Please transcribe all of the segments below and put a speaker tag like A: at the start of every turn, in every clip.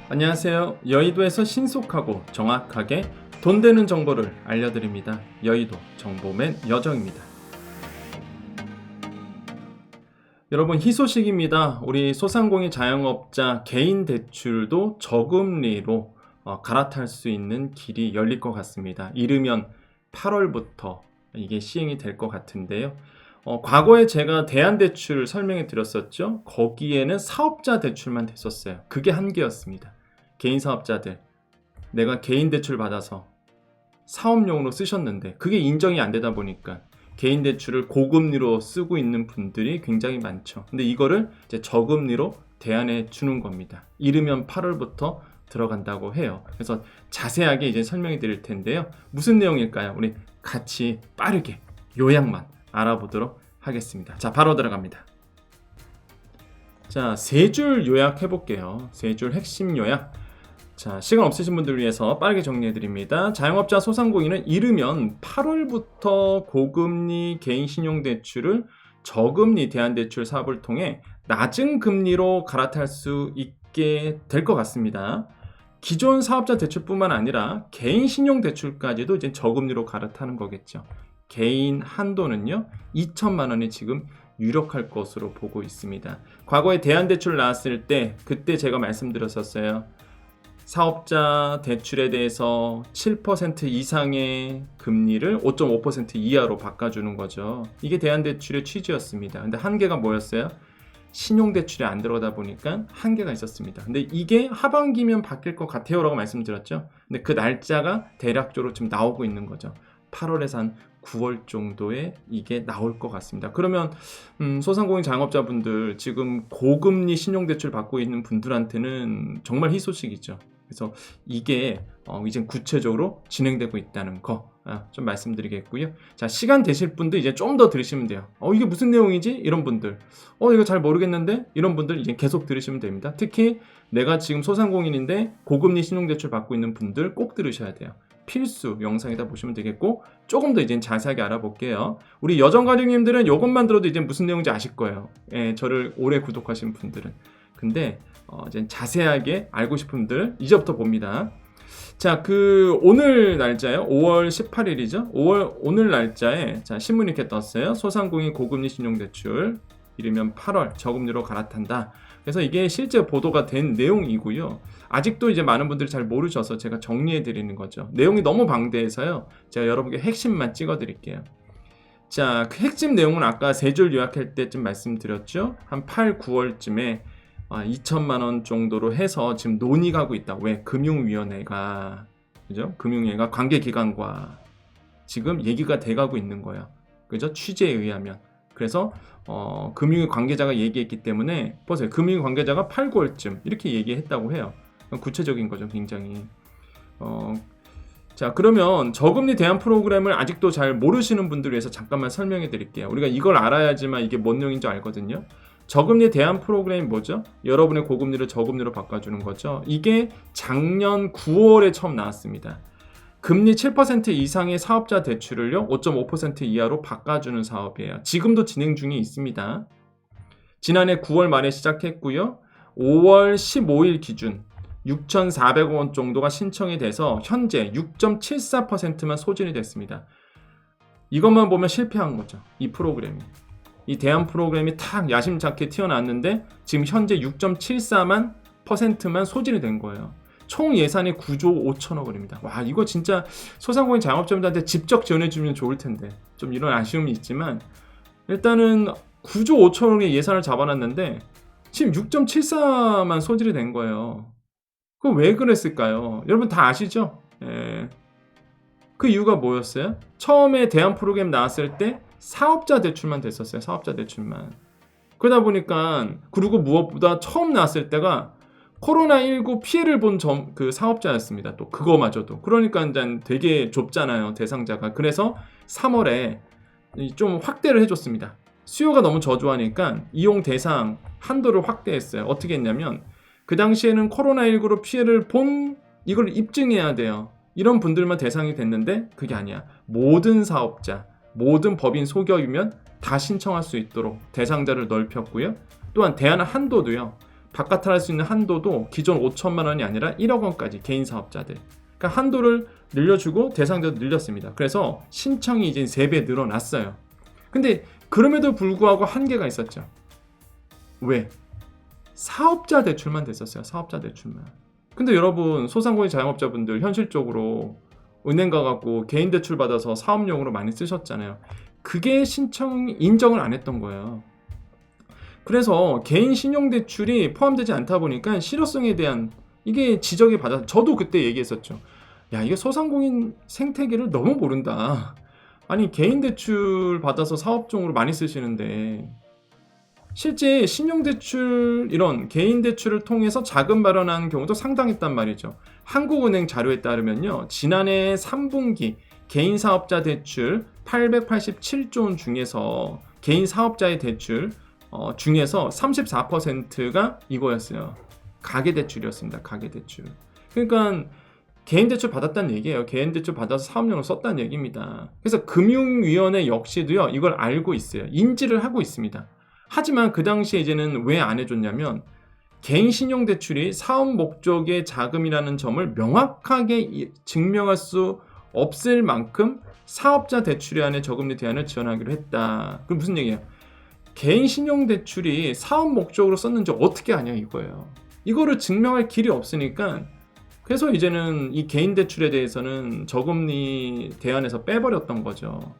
A: 안녕하세요. 여의도에서 신속하고 정확하게 돈 되는 정보를 알려드립니다. 여의도 정보맨 여정입니다. 여러분, 희소식입니다. 우리 소상공인 자영업자 개인 대출도 저금리로 갈아탈 수 있는 길이 열릴 것 같습니다. 이르면 8월부터 이게 시행이 될 것 같은데요. 과거에 제가 대한대출 설명해 드렸었죠. 거기에는 사업자 대출만 됐었어요. 그게 한계였습니다. 개인 사업자들, 내가 개인 대출 받아서 사업용으로 쓰셨는데 그게 인정이 안 되다 보니까 개인 대출을 고금리로 쓰고 있는 분들이 굉장히 많죠. 근데 이거를 이제 저금리로 대안해 주는 겁니다. 이르면 8월부터 들어간다고 해요. 그래서 자세하게 이제 설명해 드릴 텐데요. 무슨 내용일까요? 우리 같이 빠르게 요약만 알아보도록 하겠습니다. 자, 바로 들어갑니다. 자, 세 줄 요약해 볼게요. 세 줄 핵심 요약. 자, 시간 없으신 분들을 위해서 빠르게 정리해 드립니다. 자영업자 소상공인은 이르면 8월부터 고금리 개인 신용대출을 저금리 대안대출 사업을 통해 낮은 금리로 갈아탈 수 있게 될 것 같습니다. 기존 사업자 대출뿐만 아니라 개인 신용대출까지도 이제 저금리로 갈아타는 거겠죠. 개인 한도는요 2천만 원이 지금 유력할 것으로 보고 있습니다. 과거에 대안대출 나왔을 때 그때 제가 말씀드렸었어요. 사업자 대출에 대해서 7% 이상의 금리를 5.5% 이하로 바꿔주는 거죠. 이게 대안대출의 취지였습니다. 근데 한계가 뭐였어요? 신용대출이 안 들어가다 보니까 한계가 있었습니다. 근데 이게 하반기면 바뀔 것 같아요 라고 말씀드렸죠. 근데 그 날짜가 대략적으로 지금 나오고 있는 거죠. 8월에서 한 9월 정도에 이게 나올 것 같습니다. 그러면 소상공인 자영업자분들 지금 고금리 신용대출 받고 있는 분들한테는 정말 희소식이죠. 그래서 이게 이제 구체적으로 진행되고 있다는 거 좀 말씀드리겠고요. 자, 시간 되실 분들 이제 좀 더 들으시면 돼요. 이게 무슨 내용이지? 이런 분들 이거 잘 모르겠는데? 이런 분들 이제 계속 들으시면 됩니다. 특히 내가 지금 소상공인인데 고금리 신용대출 받고 있는 분들 꼭 들으셔야 돼요. 필수 영상에다 보시면 되겠고 조금 더 이제 자세하게 알아볼게요. 우리 여정가족님들은 이것만 들어도 이제 무슨 내용인지 아실 거예요. 예, 저를 오래 구독하신 분들은. 근데 이제 자세하게 알고 싶은 분들 이제부터 봅니다. 자, 오늘 날짜요. 5월 18일이죠. 오늘 날짜에 자, 신문이 이렇게 떴어요. 소상공인 고금리 신용대출 이르면 8월 저금리로 갈아탄다. 그래서 이게 실제 보도가 된 내용이고요. 아직도 이제 많은 분들이 잘 모르셔서 제가 정리해 드리는 거죠. 내용이 너무 방대해서요. 제가 여러분께 핵심만 찍어 드릴게요. 자, 그 핵심 내용은 아까 세 줄 요약할 때쯤 말씀드렸죠. 한 8, 9월쯤에 2천만 원 정도로 해서 지금 논의가 하고 있다. 왜? 금융위원회가 그죠? 금융위원회가 관계기관과 지금 얘기가 돼가고 있는 거예요. 그죠? 취재에 의하면. 그래서 금융위 관계자가 얘기했기 때문에 보세요. 금융위 관계자가 8, 9월쯤 이렇게 얘기했다고 해요. 구체적인 거죠, 굉장히. 자, 그러면 저금리 대안 프로그램을 아직도 잘 모르시는 분들을 위해서 잠깐만 설명해 드릴게요. 우리가 이걸 알아야지만 이게 뭔 내용인지 알거든요. 저금리 대안 프로그램이 뭐죠? 여러분의 고금리를 저금리로 바꿔주는 거죠. 이게 작년 9월에 처음 나왔습니다. 금리 7% 이상의 사업자 대출을요 5.5% 이하로 바꿔주는 사업이에요. 지금도 진행 중에 있습니다. 지난해 9월 말에 시작했고요. 5월 15일 기준 6,400억 원 정도가 신청이 돼서 현재 6.74%만 소진이 됐습니다. 이것만 보면 실패한 거죠. 이 프로그램이. 이 대안 프로그램이 탁 야심차게 튀어나왔는데 지금 현재 6.74%만 소진이 된 거예요. 총 예산이 9조 5천억 원입니다. 와, 이거 진짜 소상공인 자영업자분들한테 직접 지원해주면 좋을 텐데 좀 이런 아쉬움이 있지만 일단은 9조 5천억의 예산을 잡아놨는데 지금 6.74만 소진이 된 거예요. 그거 왜 그랬을까요? 여러분 다 아시죠? 예. 그 이유가 뭐였어요? 처음에 대안 프로그램 나왔을 때 사업자 대출만 됐었어요. 사업자 대출만. 그러다 보니까 그리고 무엇보다 처음 나왔을 때가 코로나19 피해를 본 그 사업자였습니다. 또 그거마저도. 그러니까 이제 되게 좁잖아요. 대상자가. 그래서 3월에 좀 확대를 해줬습니다. 수요가 너무 저조하니까 이용 대상 한도를 확대했어요. 어떻게 했냐면 그 당시에는 코로나19로 피해를 본 이걸 입증해야 돼요. 이런 분들만 대상이 됐는데 그게 아니야. 모든 사업자, 모든 법인 소기업이면 다 신청할 수 있도록 대상자를 넓혔고요. 또한 대안 한도도요. 바깥을 할 수 있는 한도도 기존 5천만 원이 아니라 1억 원까지 개인 사업자들. 그러니까 한도를 늘려주고 대상자도 늘렸습니다. 그래서 신청이 이제 3배 늘어났어요. 근데 그럼에도 불구하고 한계가 있었죠. 왜? 사업자 대출만 됐었어요. 사업자 대출만. 근데 여러분 소상공인 자영업자분들 현실적으로 은행 가갖고 개인 대출 받아서 사업용으로 많이 쓰셨잖아요. 그게 인정을 안 했던 거예요. 그래서 개인 신용대출이 포함되지 않다 보니까 실효성에 대한 이게 지적이 받아서 저도 그때 얘기했었죠. 야, 이게 소상공인 생태계를 너무 모른다. 아니 개인 대출 받아서 사업종으로 많이 쓰시는데 실제 신용대출 이런 개인 대출을 통해서 자금 마련하는 경우도 상당했단 말이죠. 한국은행 자료에 따르면요. 지난해 3분기 개인 사업자 대출 887조 원 중에서 개인 사업자의 대출 중에서 34%가 이거였어요. 가계대출이었습니다. 가계대출. 그러니까 개인 대출 받았다는 얘기예요. 개인 대출 받아서 사업용으로 썼다는 얘기입니다. 그래서 금융위원회 역시도요. 이걸 알고 있어요. 인지를 하고 있습니다. 하지만 그 당시에 이제는 왜 안 해줬냐면 개인 신용대출이 사업 목적의 자금이라는 점을 명확하게 증명할 수 없을 만큼 사업자 대출에 저금리 대안을 지원하기로 했다. 그럼 무슨 얘기예요? 개인 신용대출이 사업 목적으로 썼는지 어떻게 아냐 이거예요. 이거를 증명할 길이 없으니까 그래서 이제는 이 개인 대출에 대해서는 저금리 대안에서 빼버렸던 거죠.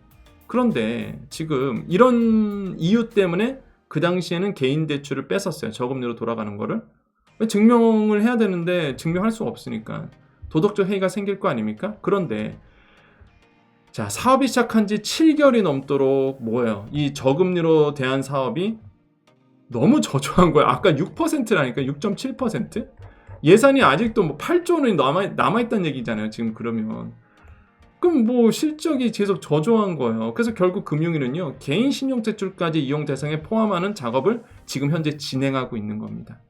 A: 그런데 지금 이런 이유 때문에 그 당시에는 개인 대출을 뺐었어요. 저금리로 돌아가는 거를. 증명을 해야 되는데 증명할 수 없으니까 도덕적 해이가 생길 거 아닙니까? 그런데 자, 사업이 시작한 지 7개월이 넘도록 뭐예요? 이 저금리로 대한 사업이 너무 저조한 거예요. 아까 6%라니까 6.7%? 예산이 아직도 뭐 8조 원이 남아있다는 얘기잖아요. 지금 그러면. 그럼 뭐 실적이 계속 저조한 거예요. 그래서 결국 금융위는요. 개인 신용대출까지 이용 대상에 포함하는 작업을 지금 현재 진행하고 있는 겁니다.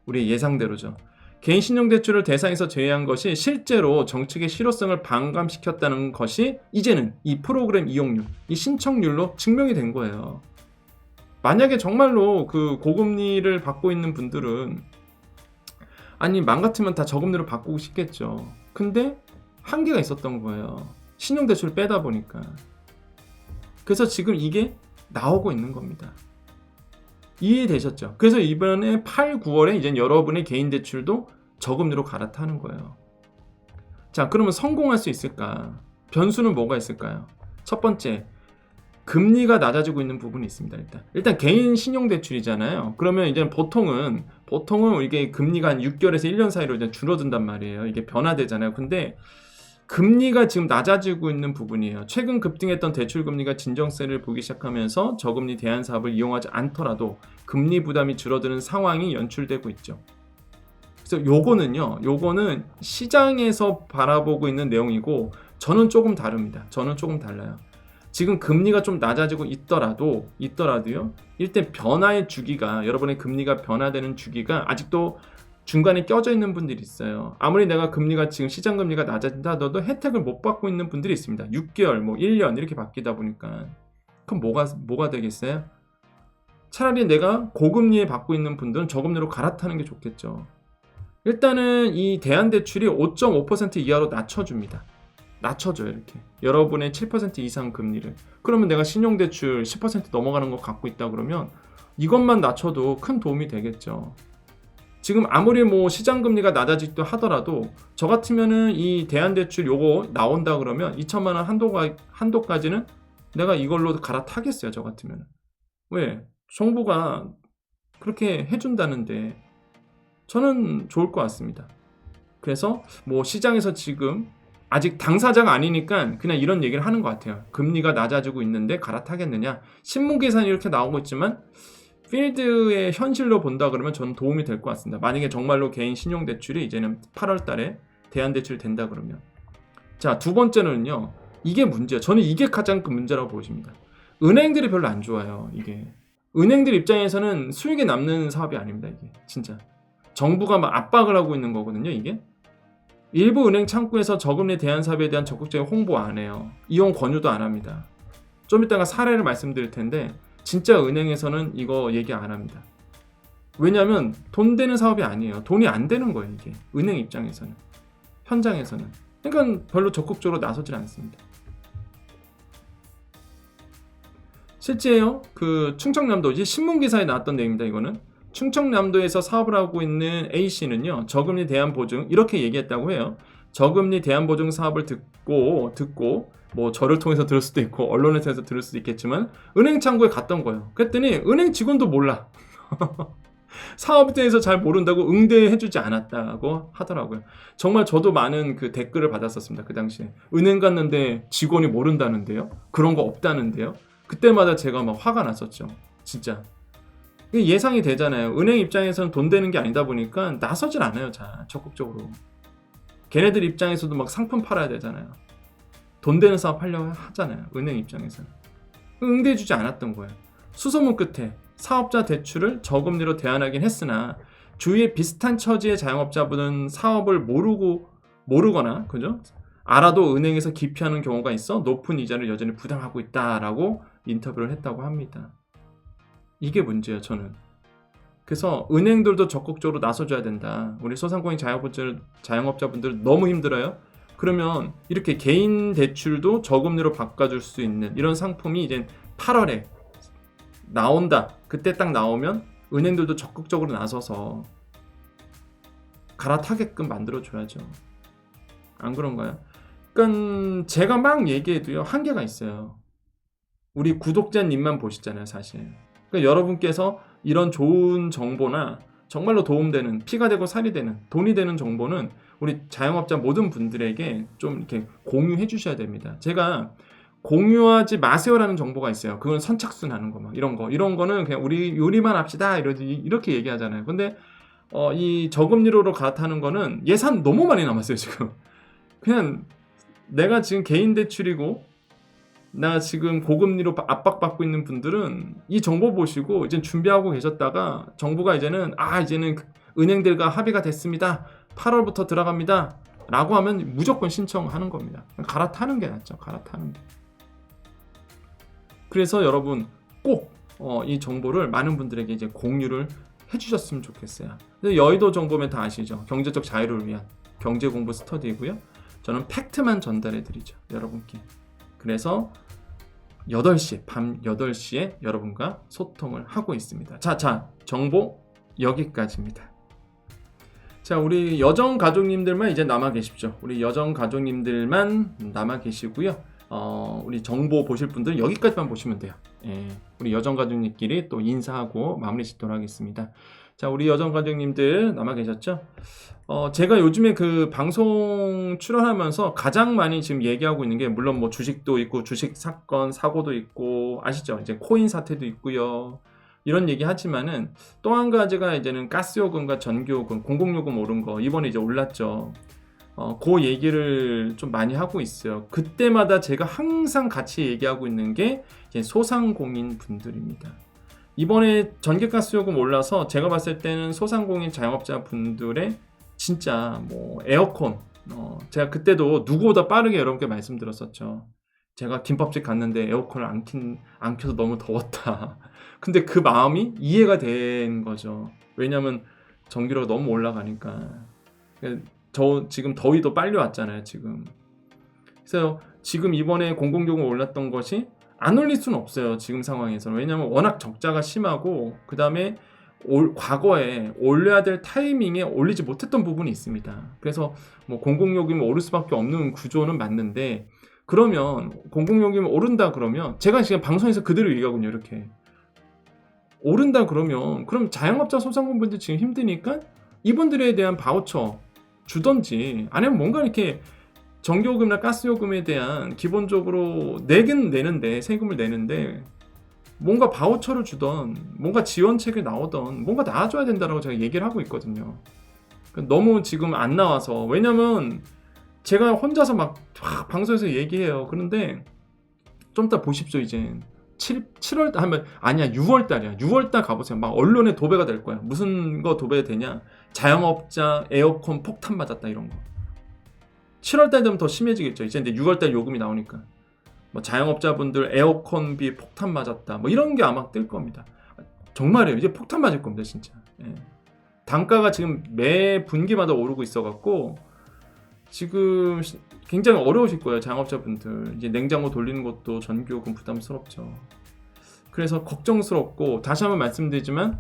A: 우리의 예상대로죠. 개인 신용대출을 대상에서 제외한 것이 실제로 정책의 실효성을 반감시켰다는 것이 이제는 이 프로그램 이용률, 이 신청률로 증명이 된 거예요. 만약에 정말로 그 고금리를 받고 있는 분들은 아니 맘 같으면 다 저금리로 바꾸고 싶겠죠. 근데 한계가 있었던 거예요. 신용대출을 빼다 보니까. 그래서 지금 이게 나오고 있는 겁니다. 이해되셨죠? 그래서 이번에 8, 9월에 이제 여러분의 개인 대출도 저금리로 갈아타는 거예요. 자, 그러면 성공할 수 있을까? 변수는 뭐가 있을까요? 첫 번째, 금리가 낮아지고 있는 부분이 있습니다. 일단 개인 신용대출이잖아요. 그러면 이제 보통은 이게 금리가 한 6개월에서 1년 사이로 이제 줄어든단 말이에요. 이게 변화되잖아요. 근데 금리가 지금 낮아지고 있는 부분이에요. 최근 급등했던 대출 금리가 진정세를 보기 시작하면서 저금리 대안 사업을 이용하지 않더라도 금리 부담이 줄어드는 상황이 연출되고 있죠. 그래서 요거는 시장에서 바라보고 있는 내용이고 저는 조금 다릅니다. 저는 조금 달라요. 지금 금리가 좀 낮아지고 있더라도요. 일단 변화의 주기가 여러분의 금리가 변화되는 주기가 아직도 중간에 껴져 있는 분들이 있어요. 아무리 내가 금리가 지금 시장 금리가 낮아진다 하더라도 혜택을 못 받고 있는 분들이 있습니다. 6개월, 1년 이렇게 바뀌다 보니까 그럼 뭐가 되겠어요? 차라리 내가 고금리에 받고 있는 분들은 저금리로 갈아타는 게 좋겠죠. 일단은 이 대안대출이 5.5% 이하로 낮춰줍니다. 낮춰줘요 이렇게. 여러분의 7% 이상 금리를. 그러면 내가 신용대출 10% 넘어가는 거 갖고 있다 그러면 이것만 낮춰도 큰 도움이 되겠죠. 지금 아무리 시장 금리가 낮아지기도 하더라도 저 같으면은 이 대안대출 요거 나온다 그러면 2천만 원 한도까지는 내가 이걸로 갈아타겠어요. 저 같으면은. 왜? 정부가 그렇게 해준다는데 저는 좋을 것 같습니다. 그래서 시장에서 지금 아직 당사자가 아니니까 그냥 이런 얘기를 하는 것 같아요. 금리가 낮아지고 있는데 갈아타겠느냐? 신문 기사는 이렇게 나오고 있지만 필드의 현실로 본다 그러면 저는 도움이 될 것 같습니다. 만약에 정말로 개인 신용대출이 이제는 8월 달에 대안대출이 된다 그러면. 자, 두 번째는요. 이게 문제예요. 저는 이게 가장 큰 문제라고 보십니다. 은행들이 별로 안 좋아요. 이게. 은행들 입장에서는 수익이 남는 사업이 아닙니다. 이게 진짜. 정부가 압박을 하고 있는 거거든요. 이게. 일부 은행 창구에서 저금리 대안 사업에 대한 적극적인 홍보 안 해요. 이용 권유도 안 합니다. 좀 이따가 사례를 말씀드릴 텐데 진짜 은행에서는 이거 얘기 안 합니다. 왜냐하면 돈 되는 사업이 아니에요. 돈이 안 되는 거예요, 이게. 은행 입장에서는. 현장에서는. 그러니까 별로 적극적으로 나서질 않습니다. 실제요, 그 충청남도, 이제 신문기사에 나왔던 내용입니다, 이거는. 충청남도에서 사업을 하고 있는 A씨는요, 저금리 대안보증, 이렇게 얘기했다고 해요. 저금리 대안보증 사업을 듣고, 뭐 저를 통해서 들을 수도 있고, 언론을 통해서 들을 수도 있겠지만, 은행 창구에 갔던 거예요. 그랬더니, 은행 직원도 몰라. 사업에 대해서 잘 모른다고 응대해주지 않았다고 하더라고요. 정말 저도 많은 그 댓글을 받았었습니다. 그 당시에. 은행 갔는데 직원이 모른다는데요? 그런 거 없다는데요? 그때마다 제가 막 화가 났었죠. 진짜. 예상이 되잖아요. 은행 입장에서는 돈 되는 게 아니다 보니까 나서질 않아요. 자, 적극적으로. 걔네들 입장에서도 막 상품 팔아야 되잖아요. 돈 되는 사업 하려고 하잖아요. 은행 입장에서는. 응대해주지 않았던 거예요. 수소문 끝에 사업자 대출을 저금리로 대안하긴 했으나 주위에 비슷한 처지의 자영업자분은 사업을 모르거나 그죠? 알아도 은행에서 기피하는 경우가 있어 높은 이자를 여전히 부담하고 있다라고 인터뷰를 했다고 합니다. 이게 문제예요, 저는. 그래서 은행들도 적극적으로 나서줘야 된다. 우리 소상공인 자영업자분들 너무 힘들어요. 그러면 이렇게 개인 대출도 저금리로 바꿔줄 수 있는 이런 상품이 이제 8월에 나온다. 그때 딱 나오면 은행들도 적극적으로 나서서 갈아타게끔 만들어줘야죠. 안 그런가요? 그러니까 제가 막 얘기해도요, 한계가 있어요. 우리 구독자님만 보시잖아요, 사실. 그러니까 여러분께서 이런 좋은 정보나 정말로 도움되는, 피가 되고 살이 되는, 돈이 되는 정보는 우리 자영업자 모든 분들에게 좀 이렇게 공유해 주셔야 됩니다. 제가 공유하지 마세요라는 정보가 있어요. 그건 선착순 하는 거, 막 이런 거는 그냥 우리 요리만 합시다 이렇게 얘기하잖아요. 근데 이 저금리로 갈아타는 거는 예산 너무 많이 남았어요, 지금. 그냥 내가 지금 개인 대출이고 나 지금 고금리로 압박받고 있는 분들은 이 정보 보시고 이제 준비하고 계셨다가 정부가 이제는 은행들과 합의가 됐습니다. 8월부터 들어갑니다. 라고 하면 무조건 신청하는 겁니다. 갈아타는 게 낫죠. 갈아타는 게. 그래서 여러분 꼭 이 정보를 많은 분들에게 이제 공유를 해주셨으면 좋겠어요. 여의도 정보면 다 아시죠? 경제적 자유를 위한 경제 공부 스터디이고요. 저는 팩트만 전달해 드리죠, 여러분께. 그래서 8시, 밤 8시에 여러분과 소통을 하고 있습니다. 자, 정보 여기까지입니다. 자, 우리 여정 가족님들만 이제 남아 계십시오. 우리 여정 가족님들만 남아 계시고요. 우리 정보 보실 분들은 여기까지만 보시면 돼요. 예, 우리 여정 가족님끼리 또 인사하고 마무리 짓도록 하겠습니다. 자, 우리 여정 가족님들 남아 계셨죠? 제가 요즘에 그 방송 출연하면서 가장 많이 지금 얘기하고 있는 게, 물론 뭐 주식도 있고 주식 사건 사고도 있고 아시죠? 이제 코인 사태도 있고요. 이런 얘기 하지만은 또 한 가지가 이제는 가스요금과 전기요금, 공공요금 오른 거 이번에 이제 올랐죠. 그 얘기를 좀 많이 하고 있어요. 그때마다 제가 항상 같이 얘기하고 있는 게 이제 소상공인 분들입니다. 이번에 전기가스요금 올라서 제가 봤을 때는 소상공인 자영업자 분들의 진짜 뭐 에어컨, 제가 그때도 누구보다 빠르게 여러분께 말씀드렸었죠. 제가 김밥집 갔는데 에어컨을 안 켜서 너무 더웠다. 근데 그 마음이 이해가 된 거죠. 왜냐면 전기료가 너무 올라가니까. 저 지금 더위도 빨리 왔잖아요, 지금. 그래서 지금 이번에 공공요금 올랐던 것이 안 올릴 수는 없어요, 지금 상황에서는. 왜냐면 워낙 적자가 심하고, 그 다음에 과거에 올려야 될 타이밍에 올리지 못했던 부분이 있습니다. 그래서 뭐 공공요금이 오를 수밖에 없는 구조는 맞는데, 그러면 공공요금이 오른다 그러면 제가 지금 방송에서 그대로 얘기하거든요. 이렇게 오른다 그러면 그럼 자영업자 소상공인분들 지금 힘드니까 이분들에 대한 바우처 주던지, 아니면 뭔가 이렇게 전기요금이나 가스요금에 대한 기본적으로 내긴 내는데, 세금을 내는데 뭔가 바우처를 주던, 뭔가 지원책이 나오던 뭔가 나와줘야 된다라고 제가 얘기를 하고 있거든요. 너무 지금 안 나와서, 왜냐면 제가 혼자서 막 방송에서 얘기해요. 그런데 좀 이따 보십시오. 이제 7월 하면 아니야, 6월 달이야. 6월 달 가보세요. 막 언론에 도배가 될 거야. 무슨 거 도배되냐? 자영업자 에어컨 폭탄 맞았다, 이런 거. 7월 달 되면 더 심해지겠죠. 이제 근데 6월 달 요금이 나오니까 뭐 자영업자분들 에어컨비 폭탄 맞았다, 뭐 이런 게 아마 뜰 겁니다. 정말이에요. 이제 폭탄 맞을 겁니다, 진짜. 단가가 지금 매 분기마다 오르고 있어갖고 지금 굉장히 어려우실 거예요. 자영업자분들. 이제 냉장고 돌리는 것도 전기요금 부담스럽죠. 그래서 걱정스럽고, 다시 한번 말씀드리지만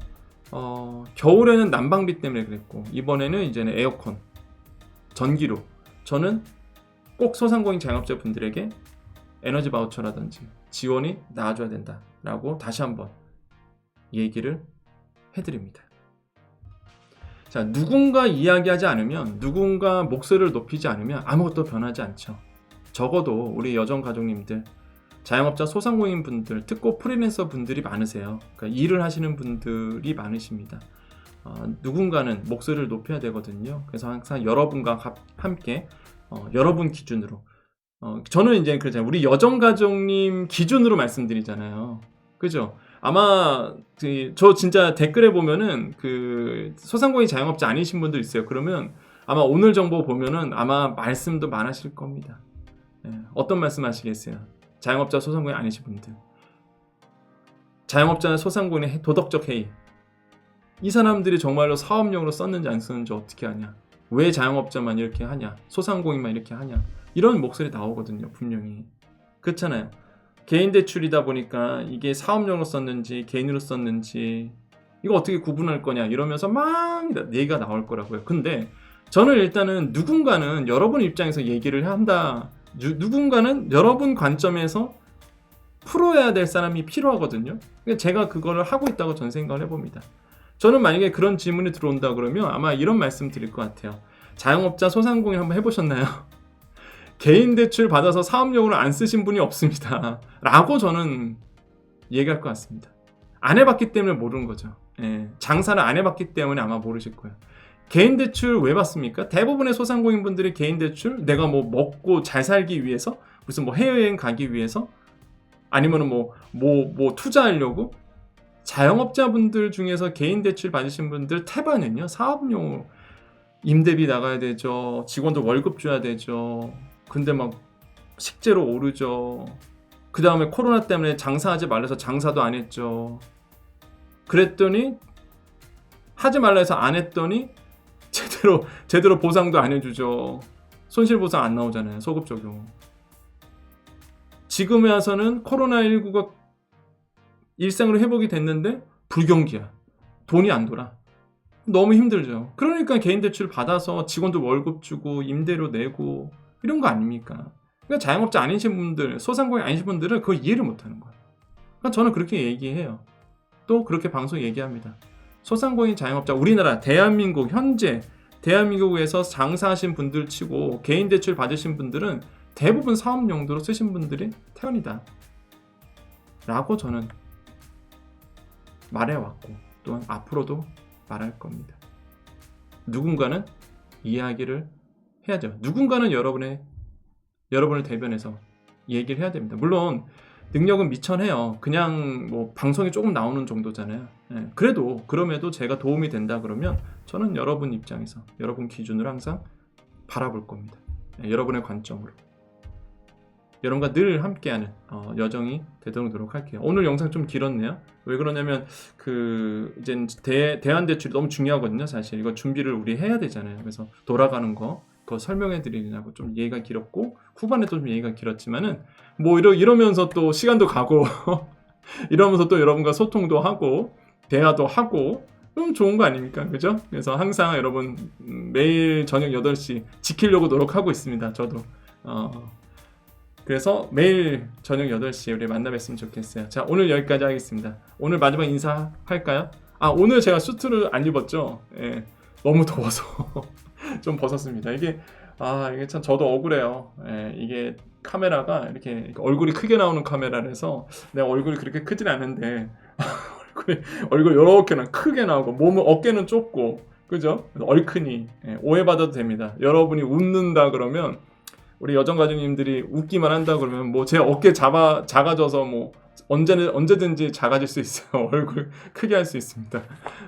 A: 겨울에는 난방비 때문에 그랬고, 이번에는 이제는 에어컨, 전기료. 저는 꼭 소상공인 자영업자분들에게 에너지 바우처라든지 지원이 나와줘야 된다라고 다시 한번 얘기를 해드립니다. 자, 누군가 이야기하지 않으면, 누군가 목소리를 높이지 않으면 아무것도 변하지 않죠. 적어도 우리 여정가족님들, 자영업자 소상공인 분들, 특히 프리랜서 분들이 많으세요. 그러니까 일을 하시는 분들이 많으십니다. 누군가는 목소리를 높여야 되거든요. 그래서 항상 여러분과 함께 여러분 기준으로, 저는 이제 그러잖아요. 우리 여정가족님 기준으로 말씀드리잖아요. 그죠? 아마 저 진짜 댓글에 보면은 그 소상공인 자영업자 아니신 분들 있어요. 그러면 아마 오늘 정보 보면은 아마 말씀도 많으실 겁니다. 어떤 말씀 하시겠어요? 자영업자 소상공인 아니신 분들, 자영업자 소상공인의 도덕적 해이, 이 사람들이 정말로 사업용으로 썼는지 안 썼는지 어떻게 하냐, 왜 자영업자만 이렇게 하냐, 소상공인만 이렇게 하냐, 이런 목소리 나오거든요. 분명히. 그렇잖아요. 개인 대출이다 보니까 이게 사업용으로 썼는지 개인으로 썼는지 이거 어떻게 구분할 거냐 이러면서 막 얘기가 나올 거라고요. 근데 저는 일단은 누군가는 여러분 입장에서 얘기를 한다, 누군가는 여러분 관점에서 풀어야 될 사람이 필요하거든요. 제가 그거를 하고 있다고 저는 생각을 해봅니다. 저는 만약에 그런 질문이 들어온다 그러면 아마 이런 말씀 드릴 것 같아요. 자영업자 소상공인 한번 해보셨나요? 개인 대출 받아서 사업용으로 안 쓰신 분이 없습니다 라고 저는 얘기할 것 같습니다. 안 해봤기 때문에 모르는 거죠. 장사를 안 해봤기 때문에 아마 모르실 거예요. 개인 대출 왜 받습니까? 대부분의 소상공인 분들이 개인 대출, 내가 뭐 먹고 잘 살기 위해서, 무슨 뭐 해외여행 가기 위해서, 아니면은 뭐 투자하려고. 자영업자분들 중에서 개인 대출 받으신 분들 태반은요, 사업용, 임대비 나가야 되죠, 직원들 월급 줘야 되죠. 근데 막 식재료 오르죠. 그 다음에 코로나 때문에 장사하지 말라서 장사도 안 했죠. 그랬더니 하지 말라 해서 안 했더니 제대로 보상도 안 해주죠. 손실보상 안 나오잖아요. 소급 적용. 지금에 와서는 코로나19가 일상으로 회복이 됐는데 불경기야. 돈이 안 돌아. 너무 힘들죠. 그러니까 개인 대출 받아서 직원들 월급 주고 임대료 내고 이런 거 아닙니까? 그러니까 자영업자 아니신 분들, 소상공인 아니신 분들은 그걸 이해를 못하는 거예요. 그러니까 저는 그렇게 얘기해요. 또 그렇게 방송 얘기합니다. 소상공인 자영업자, 우리나라 대한민국 현재 대한민국에서 장사하신 분들 치고 개인 대출 받으신 분들은 대부분 사업 용도로 쓰신 분들이 태연이다 라고 저는 말해왔고, 또한 앞으로도 말할 겁니다. 누군가는 이야기를 해야죠. 누군가는 여러분을 대변해서 얘기를 해야 됩니다. 물론 능력은 미천해요. 그냥 뭐 방송에 조금 나오는 정도잖아요. 그럼에도 제가 도움이 된다 그러면 저는 여러분 입장에서, 여러분 기준으로 항상 바라볼 겁니다. 여러분의 관점으로. 여러분과 늘 함께하는 여정이 되도록 노력할게요. 오늘 영상 좀 길었네요. 왜 그러냐면 이제 대안대출이 너무 중요하거든요. 사실 이거 준비를 우리 해야 되잖아요. 그래서 돌아가는 거 그거 설명해 드리려고 좀 얘기가 길었고, 후반에도 좀 얘기가 길었지만은 뭐 이러면서 또 시간도 가고 이러면서 또 여러분과 소통도 하고 대화도 하고 그럼 좋은 거 아닙니까? 그죠? 그래서 항상 여러분 매일 저녁 8시 지키려고 노력하고 있습니다. 저도 그래서 매일 저녁 8시에 우리 만나 뵀으면 좋겠어요. 자, 오늘 여기까지 하겠습니다. 오늘 마지막 인사할까요? 오늘 제가 수트를 안 입었죠? 너무 더워서 좀 벗었습니다. 이게 참 저도 억울해요. 이게 카메라가 이렇게 얼굴이 크게 나오는 카메라라서 내가 얼굴이 그렇게 크진 않은데 얼굴 이렇게는 크게 나오고 몸은 어깨는 좁고, 그죠? 얼큰이 오해받아도 됩니다. 여러분이 웃는다 그러면, 우리 여정가족님들이 웃기만 한다 그러면 뭐 제 어깨 작아져서 뭐 언제든지 작아질 수 있어요. 얼굴 크게 할 수 있습니다.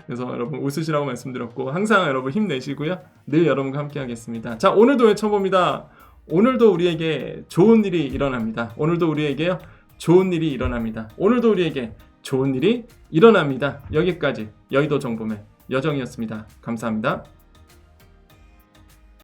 A: 그래서 여러분 웃으시라고 말씀드렸고, 항상 여러분 힘내시고요. 늘 여러분과 함께 하겠습니다. 자, 오늘도 외쳐봅니다. 오늘도 우리에게 좋은 일이 일어납니다. 오늘도 우리에게 좋은 일이 일어납니다. 오늘도 우리에게 좋은 일이 일어납니다. 여기까지 여의도 정보맨 여정이었습니다. 감사합니다.